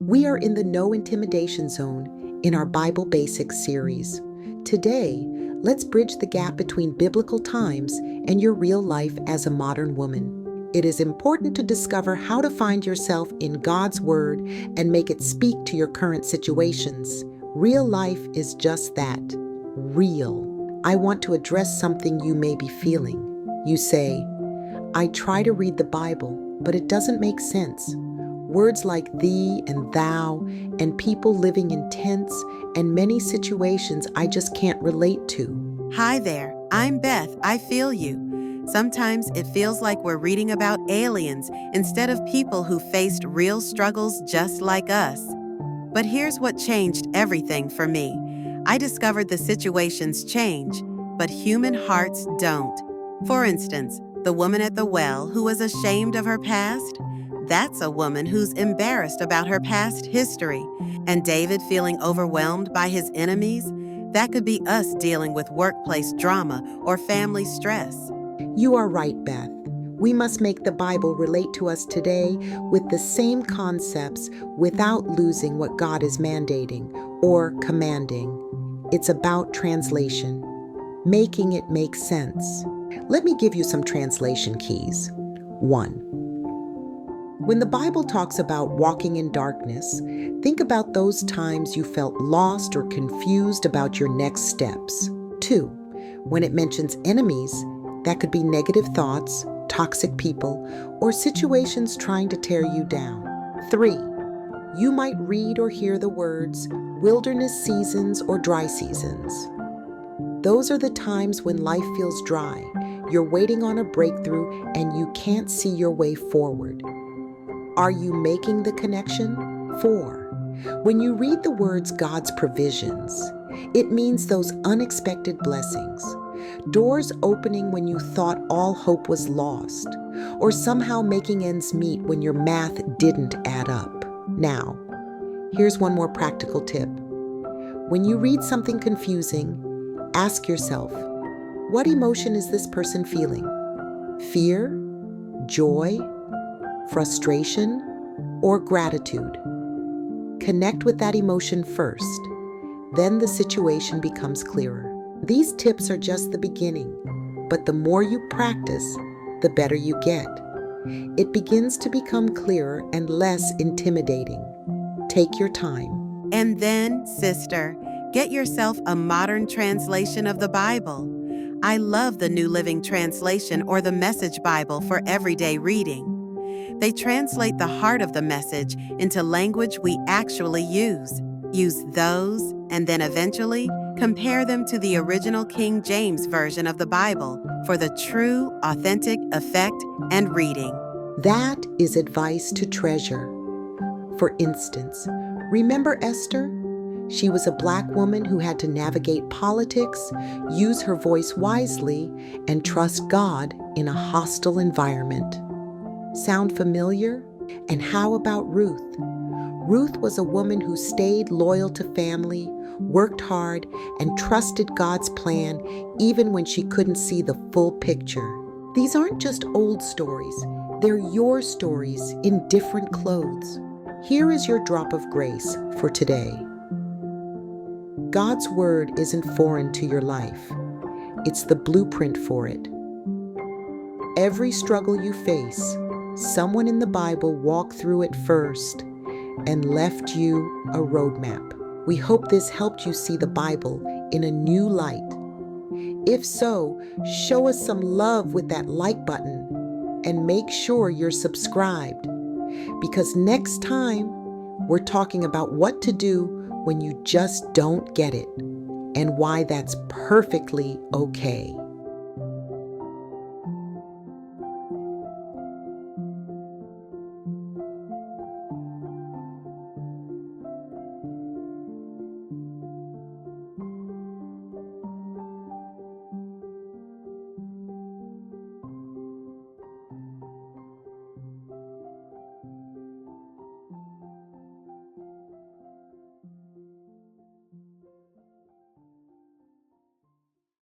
We are in the No Intimidation Zone in our Bible Basics series. Today, let's bridge the gap between biblical times and your real life as a modern woman. It is important to discover how to find yourself in God's Word and make it speak to your current situations. Real life is just that, real. I want to address something you may be feeling. You say, I try to read the Bible, but it doesn't make sense. Words like thee and thou and people living in tents and many situations I just can't relate to. Hi there, I'm Beth. I feel you. Sometimes it feels like we're reading about aliens instead of people who faced real struggles just like us. But here's what changed everything for me. I discovered the situations change, but human hearts don't. For instance, the woman at the well who was ashamed of her past, that's a woman who's embarrassed about her past history. And David feeling overwhelmed by his enemies, that could be us dealing with workplace drama or family stress. You are right, Beth. We must make the Bible relate to us today with the same concepts without losing what God is mandating or commanding. It's about translation, making it make sense. Let me give you some translation keys. 1. When the Bible talks about walking in darkness, think about those times you felt lost or confused about your next steps. 2. When it mentions enemies, that could be negative thoughts, toxic people, or situations trying to tear you down. 3. You might read or hear the words wilderness seasons or dry seasons. Those are the times when life feels dry, you're waiting on a breakthrough, and you can't see your way forward. Are you making the connection? 4. When you read the words God's provisions, it means those unexpected blessings. Doors opening when you thought all hope was lost, or somehow making ends meet when your math didn't add up. Now, here's one more practical tip. When you read something confusing, ask yourself, what emotion is this person feeling? Fear? Joy? Frustration, or gratitude? Connect with that emotion first. Then the situation becomes clearer. These tips are just the beginning, but the more you practice, the better you get. It begins to become clearer and less intimidating. Take your time. And then, sister, get yourself a modern translation of the Bible. I love the New Living Translation or the Message Bible for everyday reading. They translate the heart of the message into language we actually use. Use those, and then eventually compare them to the original King James Version of the Bible for the true, authentic effect and reading. That is advice to treasure. For instance, remember Esther? She was a Black woman who had to navigate politics, use her voice wisely, and trust God in a hostile environment. Sound familiar? And how about Ruth? Ruth was a woman who stayed loyal to family, worked hard, and trusted God's plan even when she couldn't see the full picture. These aren't just old stories, they're your stories in different clothes. Here is your drop of grace for today. God's Word isn't foreign to your life. It's the blueprint for it. Every struggle you face, someone in the Bible walked through it first and left you a roadmap. We hope this helped you see the Bible in a new light. If so, show us some love with that like button and make sure you're subscribed, because next time we're talking about what to do when you just don't get it and why that's perfectly okay.